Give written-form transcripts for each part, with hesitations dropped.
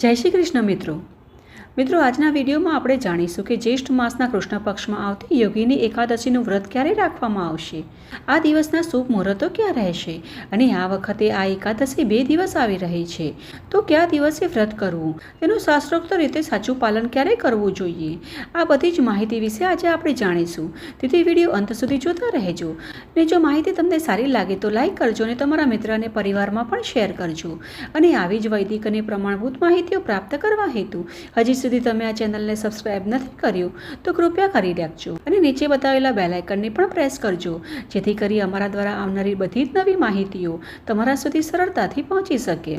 જય શ્રી કૃષ્ણ મિત્રો આજના વિડીયોમાં આપણે જાણીશું કે જ્યેષ્ઠ માસના કૃષ્ણ પક્ષમાં આવતી યોગીની એકાદશીનું વ્રત ક્યારે રાખવામાં આવશે, આ દિવસના શુભ મુહૂર્તો ક્યાં રહેશે અને આ વખતે આ એકાદશી 2 દિવસ આવી રહી છે તો કયા દિવસે વ્રત કરવું, તેનું શાસ્ત્રોક્ત રીતે સાચું પાલન ક્યારે કરવું જોઈએ, આ બધી જ માહિતી વિશે આજે આપણે જાણીશું। તેથી વિડીયો અંત સુધી જોતા રહેજો અને જો માહિતી તમને સારી લાગે તો લાઈક કરજો અને તમારા મિત્ર અને પરિવારમાં પણ શેર કરજો। અને આવી જ વૈદિક અને પ્રમાણભૂત માહિતીઓ પ્રાપ્ત કરવા હેતુ હજી સુધી તમે આ ચેનલને સબસ્ક્રાઇબ નથી કર્યું તો કૃપયા કરી રાખજો અને નીચે બતાવેલા બેલ આઇકનને પણ પ્રેસ કરજો, જેથી કરી અમારા દ્વારા આવનારી બધી જ નવી માહિતીઓ તમારા સુધી સરળતાથી પહોંચી શકે।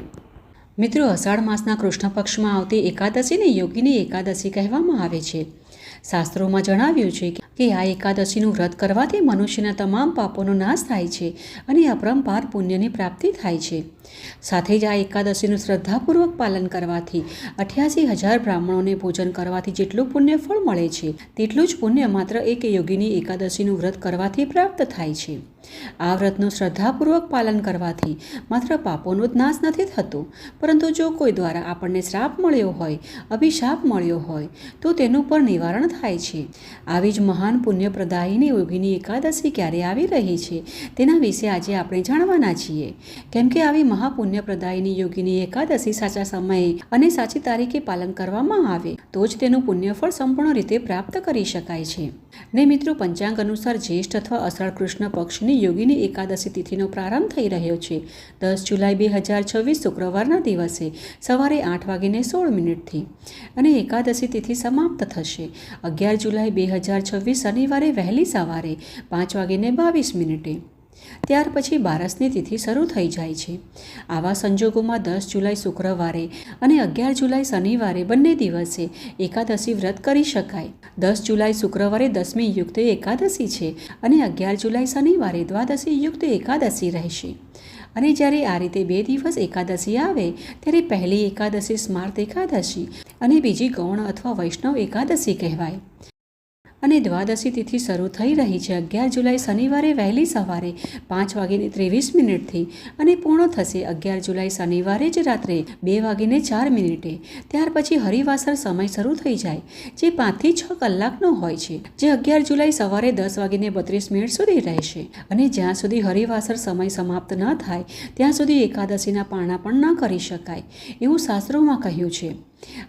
મિત્રો, અષાઢ માસના કૃષ્ણ પક્ષમાં આવતી એકાદશીને યોગીની એકાદશી કહેવામાં આવે છે। શાસ્ત્રોમાં જણાવ્યું છે કે આ એકાદશીનું વ્રત કરવાથી મનુષ્યના તમામ પાપોનો નાશ થાય છે અને અપરંપાર પુણ્યની પ્રાપ્તિ થાય છે। સાથે જ આ એકાદશીનું શ્રદ્ધાપૂર્વક પાલન કરવાથી 88,000 બ્રાહ્મણોને ભોજન કરવાથી જેટલું પુણ્ય ફળ મળે છે તેટલું જ પુણ્ય માત્ર એક યોગીની એકાદશીનું વ્રત કરવાથી પ્રાપ્ત થાય છે। આ વ્રતનું શ્રદ્ધાપૂર્વક પાલન કરવાથી માત્ર પાપોનો જ નાશ નથી થતો, પરંતુ જો કોઈ દ્વારા આપણને શ્રાપ મળ્યો હોય, અભિશાપ મળ્યો હોય તો તેનું પણ નિવારણ થાય છે। આવી જ મહાન પુણ્યપ્રદાયિની યોગીની એકાદશી ક્યારે આવી રહી છે તેના વિશે આજે આપણે જાણવાના છીએ। કેમ કે આવી મહાપુણ્યપ્રદાયિની યોગીની એકાદશી સાચા સમયે અને સાચી તારીખે પાલન કરવામાં આવે તો જ તેનું પુણ્યફળ સંપૂર્ણ રીતે પ્રાપ્ત કરી શકાય છે। ને મિત્રો, પંચાંગ અનુસાર જ્યેષ્ઠ અથવા અષાઢ કૃષ્ણ પક્ષની યોગીની એકાદશી તિથિનો પ્રારંભ થઈ રહ્યો છે 10 જુલાઈ 2026 શુક્રવારના દિવસે સવારે 8:16 અને એકાદશી તિથિ સમાપ્ત થશે 11 જુલાઈ 2026 શનિવારે વહેલી સવારે 5:22। ત્યાર પછી બારસની તિથિ શરૂ થઈ જાય છે। આવા સંજોગોમાં 10 જુલાઈ શુક્રવારે અને 11 જુલાઈ શનિવારે બંને દિવસે એકાદશી વ્રત કરી શકાય। 10 જુલાઈ શુક્રવારે 10મી યુક્ત એકાદશી છે અને 11 જુલાઈ શનિવારે દ્વાદશી યુક્ત એકાદશી રહેશે। અને જ્યારે આ રીતે 2 દિવસ એકાદશી આવે ત્યારે પહેલી એકાદશી સ્માર્ત એકાદશી અને બીજી ગૌણ અથવા વૈષ્ણવ એકાદશી કહેવાય। અને દ્વાદશી તિથિ શરૂ થઈ રહી છે 11 જુલાઈ શનિવારે વહેલી સવારે 5:23 અને પૂર્ણ થશે 11 જુલાઈ શનિવારે જ રાત્રે 2:04। ત્યાર પછી હરિવાસર સમય શરૂ થઈ જાય જે 5 થી 6 કલાકનો હોય છે, જે 11 જુલાઈ સવારે 10:32 સુધી રહેશે। અને જ્યાં સુધી હરિવાસર સમય સમાપ્ત ન થાય ત્યાં સુધી એકાદશીના પારણા પણ ન કરી શકાય એવું શાસ્ત્રોમાં કહ્યું છે।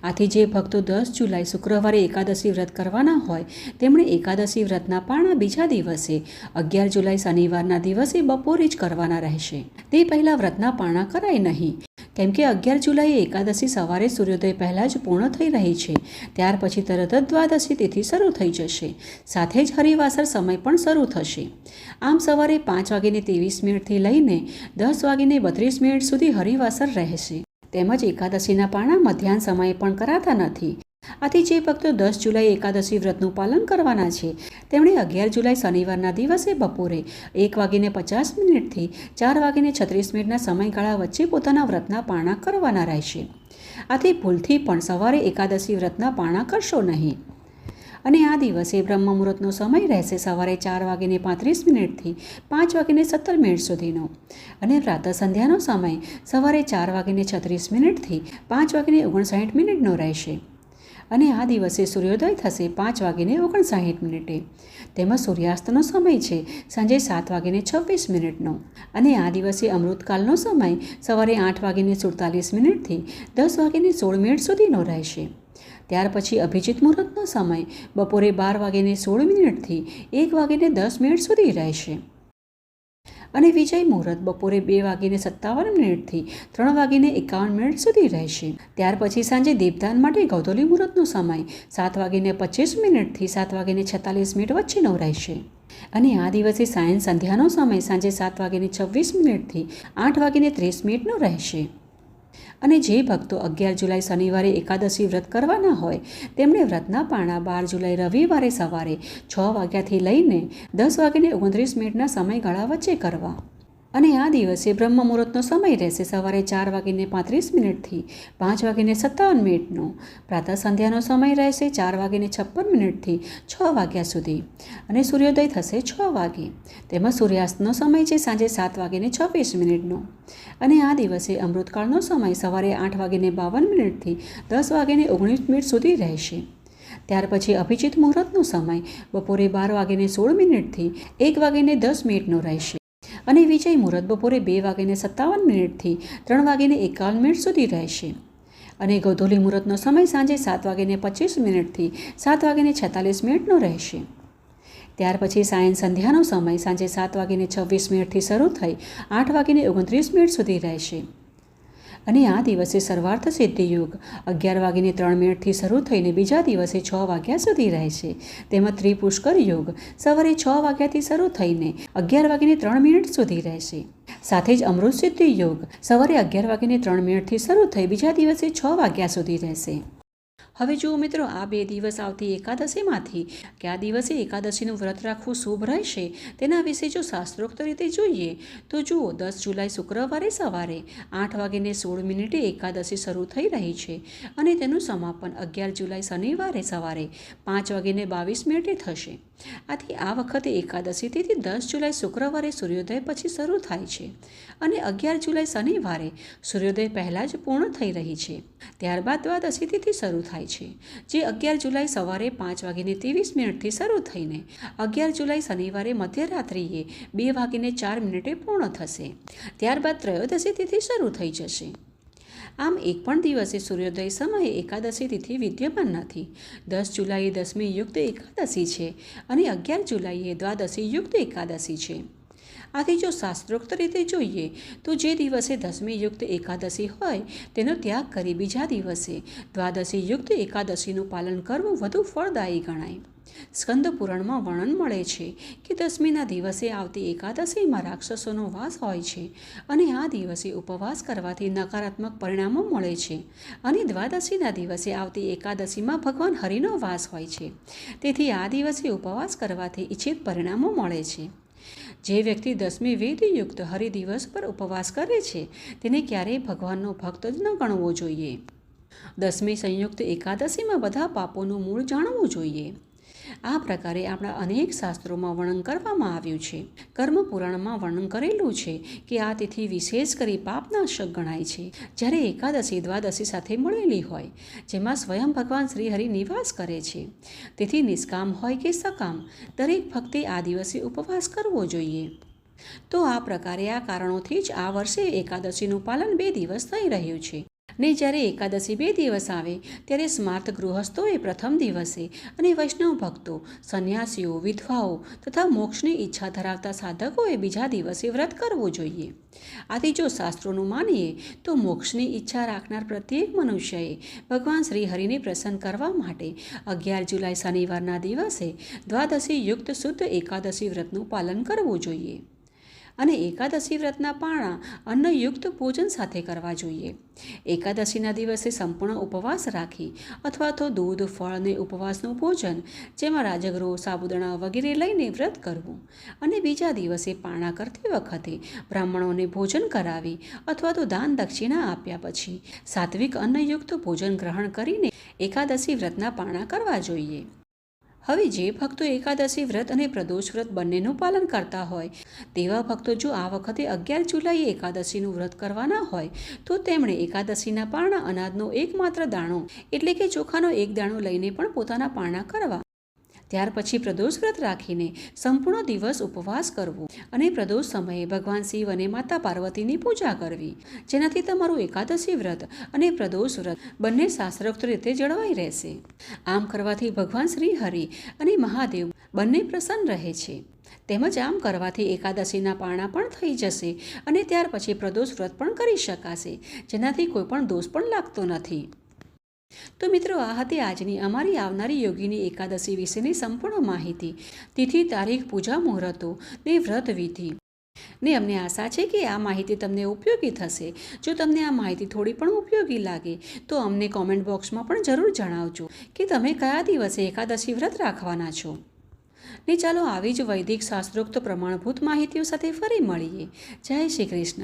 આથી જે ભક્તો 10 જુલાઈ શુક્રવારે એકાદશી વ્રત કરવાના હોય તેમણે એકાદશી વ્રતના પારણા બીજા દિવસે 11 જુલાઈ શનિવારના દિવસે બપોરે જ કરવાના રહેશે। તે પહેલાં વ્રતના પારણા કરાય નહીં, કેમ કે 11 જુલાઈએ એકાદશી સવારે સૂર્યોદય પહેલાં જ પૂર્ણ થઈ રહી છે। ત્યાર પછી તરત જ દ્વાદશી તિથિ શરૂ થઈ જશે, સાથે જ હરિવાસર સમય પણ શરૂ થશે। આમ સવારે 5:23 લઈને 10:32 સુધી હરિવાસર રહેશે। તેમજ એકાદશીના પારણા મધ્યાહન સમયે પણ કરાતા નથી। આથી જે ભક્તો 10 જુલાઈ એકાદશી વ્રતનું પાલન કરવાના છે તેમણે 11 જુલાઈ શનિવારના દિવસે બપોરે 1:50 થી 4:36 સમયગાળા વચ્ચે પોતાના વ્રતના પારણા કરવાના રહેશે। આથી ભૂલથી પણ સવારે એકાદશી વ્રતના પારણા કરશો નહીં। અને આ દિવસે બ્રહ્મ મુહૂર્તનો સમય રહેશે સવારે 4:35 થી 5:17 સુધીનો અને પ્રાતઃ સંધ્યાનો સમય સવારે 4:36 થી 5:59 રહેશે। અને આ દિવસે સૂર્યોદય થશે 5:59। તેમજ સૂર્યાસ્તનો સમય છે સાંજે 7:26 અને આ દિવસે અમૃતકાલનો સમય સવારે 8:47 થી 10:16 સુધીનો રહેશે। ત્યાર પછી અભિજીત મુહૂર્તનો સમય બપોરે 12:16 થી 1:10 સુધી રહેશે। અને વિજય મુહૂર્ત બપોરે 2:57 થી 3:51 સુધી રહેશે। ત્યાર પછી સાંજે દીપદાન માટે ગૌધોલી મુહૂર્તનો સમય 7:25 થી 7:46 વચ્ચેનો રહેશે। અને આ દિવસે સાયં સંધ્યાનો સમય સાંજે 7:26 થી 8:30 રહેશે। અને જે ભક્તો 11 જુલાઈ શનિવારે એકાદશી વ્રત કરવાના હોય તેમણે વ્રતના પારણા 12 જુલાઈ રવિવારે સવારે 6 વાગ્યાથી લઈને 10:29 સમયગાળા વચ્ચે કરવા। અને આ દિવસે બ્રહ્મ મુહૂર્તનો સમય રહેશે સવારે 4:35 5:57 પ્રાતઃ સંધ્યાનો સમય રહેશે 4:56 6 વાગ્યા સુધી અને સૂર્યોદય થશે 6 વાગે. તેમજ સૂર્યાસ્તનો સમય છે સાંજે 7:26 અને આ દિવસે અમૃતકાળનો સમય સવારે 8:52 10:19 સુધી રહેશે. ત્યાર પછી અભિજીત મુહૂર્તનો સમય બપોરે 12:16 1:10 રહેશે અને વિજય મુહૂર્ત બપોરે 2:57 3:51 સુધી રહેશે અને ગોધૂલી મુહૂર્તનો સમય સાંજે 7:25 7:46 રહેશે. ત્યાર પછી સાયં સંધ્યાનો સમય સાંજે 7:26 શરૂ થઈ 8:29 સુધી રહેશે અને આ દિવસે સર્વાર્થ સિદ્ધિ યુગ 11:03 શરૂ થઈને બીજા દિવસે 6 વાગ્યા સુધી રહેશે. તેમજ ત્રિપુષ્કર યુગ સવારે 6 વાગ્યાથી શરૂ થઈને 11:03 સુધી રહેશે. સાથે જ અમૃત સિદ્ધિ યુગ સવારે 11:03 શરૂ થઈ બીજા દિવસે 6 વાગ્યા સુધી રહેશે. હવે જુઓ મિત્રો, આ 2 દિવસ આવતી એકાદશીમાંથી કયા દિવસે એકાદશીનું વ્રત રાખવું શુભ રહેશે તેના વિશે જો શાસ્ત્રોક્ત રીતે જોઈએ તો જુઓ, 10 જુલાઈ શુક્રવારે સવારે 8:16 એકાદશી શરૂ થઈ રહી છે અને તેનું સમાપન 11 જુલાઈ શનિવારે સવારે 5:22 થશે. આથી આ વખતે એકાદશી તિથિ 10 જુલાઈ શુક્રવારે સૂર્યોદય પછી શરૂ થાય છે અને 11 જુલાઈ શનિવારે સૂર્યોદય પહેલાં જ પૂર્ણ થઈ રહી છે. ત્યારબાદ દ્વાદશી તિથિ શરૂ થાય છે, જે 11 જુલાઈ સવારે 5:23 શરૂ થઈને 11 જુલાઈ શનિવારે મધ્યરાત્રિએ 2:04 પૂર્ણ થશે. ત્યારબાદ ત્રયોદશી તિથિ શરૂ થઈ જશે. આમ એક પણ દિવસે સૂર્યોદય સમયે એકાદશી તિથિ વિદ્યમાન નથી. 10 જુલાઈએ દસમી યુક્ત એકાદશી છે અને 11 જુલાઈએ દ્વાદશી યુક્ત એકાદશી છે. આથી જો શાસ્ત્રોક્ત રીતે જોઈએ તો જે દિવસે દસમી યુક્ત એકાદશી હોય તેનો ત્યાગ કરી બીજા દિવસે દ્વાદશી યુક્ત એકાદશીનું પાલન કરવું વધુ ફળદાયી ગણાય. સ્કંદ પુરાણમાં વર્ણન મળે છે કે દસમીના દિવસે આવતી એકાદશીમાં રાક્ષસોનો વાસ હોય છે અને આ દિવસે ઉપવાસ કરવાથી નકારાત્મક પરિણામો મળે છે અને દ્વાદશીના દિવસે આવતી એકાદશીમાં ભગવાન હરિનો વાસ હોય છે. તેથી આ દિવસે ઉપવાસ કરવાથી ઈચ્છિત પરિણામો મળે છે. જે વ્યક્તિ દસમી વેદયુક્ત હરિદિવસ પર ઉપવાસ કરે છે તેને ક્યારેય ભગવાનનો ભક્ત જ ન ગણવો જોઈએ. દસમી સંયુક્ત એકાદશીમાં બધા પાપોનું મૂળ જાણવું જોઈએ. આ પ્રકારે આપણા અનેક શાસ્ત્રોમાં વર્ણન કરવામાં આવ્યું છે. કર્મ પુરાણમાં વર્ણન કરેલું છે કે આ તિથિ વિશેષ કરી પાપનાશક ગણાય છે. જ્યારે એકાદશી દ્વાદશી સાથે મળેલી હોય, જેમાં સ્વયં ભગવાન શ્રી હરિ નિવાસ કરે છે. તેથી નિષ્કામ હોય કે સકામ દરેક ભક્તે આ દિવસે ઉપવાસ કરવો જોઈએ. તો આ પ્રકારે આ કારણોથી જ આ વર્ષે એકાદશીનું પાલન 2 દિવસ થઈ રહ્યું છે. ને જ્યારે એકાદશી 2 દિવસ આવે ત્યારે સ્માર્ત ગૃહસ્થોએ પ્રથમ દિવસે અને વૈષ્ણવ ભક્તો, સંન્યાસીઓ, વિધવાઓ તથા મોક્ષની ઈચ્છા ધરાવતા સાધકોએ બીજા દિવસે વ્રત કરવું જોઈએ. આથી જો શાસ્ત્રોનું માનીએ તો મોક્ષની ઈચ્છા રાખનાર પ્રત્યેક મનુષ્યએ ભગવાન શ્રી હરિને પ્રસન્ન કરવા માટે 11 જુલાઈ શનિવારના દિવસે દ્વાદશી યુક્ત શુદ્ધ એકાદશી વ્રતનું પાલન કરવું જોઈએ અને એકાદશી વ્રતના પારણા અન્નયુક્ત ભોજન સાથે કરવા જોઈએ. એકાદશીના દિવસે સંપૂર્ણ ઉપવાસ રાખી અથવા તો દૂધ, ફળ અને ઉપવાસનું ભોજન જેમાં રાજગરો, સાબુદાણા વગેરે લઈને વ્રત કરવું અને બીજા દિવસે પારણા કરતી વખતે બ્રાહ્મણોને ભોજન કરાવી અથવા તો દાન દક્ષિણા આપ્યા પછી સાત્વિક અન્નયુક્ત ભોજન ગ્રહણ કરીને એકાદશી વ્રતના પારણા કરવા જોઈએ. હવે જે ભક્તો એકાદશી વ્રત અને પ્રદોષ વ્રત બંનેનું પાલન કરતા હોય તેવા ભક્તો જો આ વખતે 11 જુલાઈએ એકાદશીનું વ્રત કરવાના હોય તો તેમણે એકાદશીના પારણા અનાજનો એકમાત્ર દાણો એટલે કે ચોખાનો એક દાણો લઈને પણ પોતાના પારણા કરવા. ત્યાર પછી પ્રદોષ વ્રત રાખીને સંપૂર્ણ દિવસ ઉપવાસ કરવો અને પ્રદોષ સમયે ભગવાન શિવ અને માતા પાર્વતીની પૂજા કરવી, જેનાથી તમારું એકાદશી વ્રત અને પ્રદોષ વ્રત બંને શાસ્ત્રોક્ત રીતે જળવાઈ રહેશે. આમ કરવાથી ભગવાન શ્રી હરિ અને મહાદેવ બંને પ્રસન્ન રહે છે. તેમજ આમ કરવાથી એકાદશીના પારણા પણ થઈ જશે અને ત્યાર પછી પ્રદોષ વ્રત પણ કરી શકાશે, જેનાથી કોઈ પણ દોષ પણ લાગતો નથી. તો મિત્રો, આ હતી આજની અમારી આવનારી યોગીની એકાદશી વિશેની સંપૂર્ણ માહિતી, તિથિ, તારીખ, પૂજા મુહૂર્તો ને વ્રત વિધિ. ને અમને આશા છે કે આ માહિતી તમને ઉપયોગી થશે. જો તમને આ માહિતી થોડી પણ ઉપયોગી લાગે તો અમને કોમેન્ટ બોક્સમાં પણ જરૂર જણાવજો કે તમે કયા દિવસે એકાદશી વ્રત રાખવાના છો. ને ચાલો આવી જ વૈદિક શાસ્ત્રોક્ત પ્રમાણભૂત માહિતીઓ સાથે ફરી મળીએ. જય શ્રી કૃષ્ણ.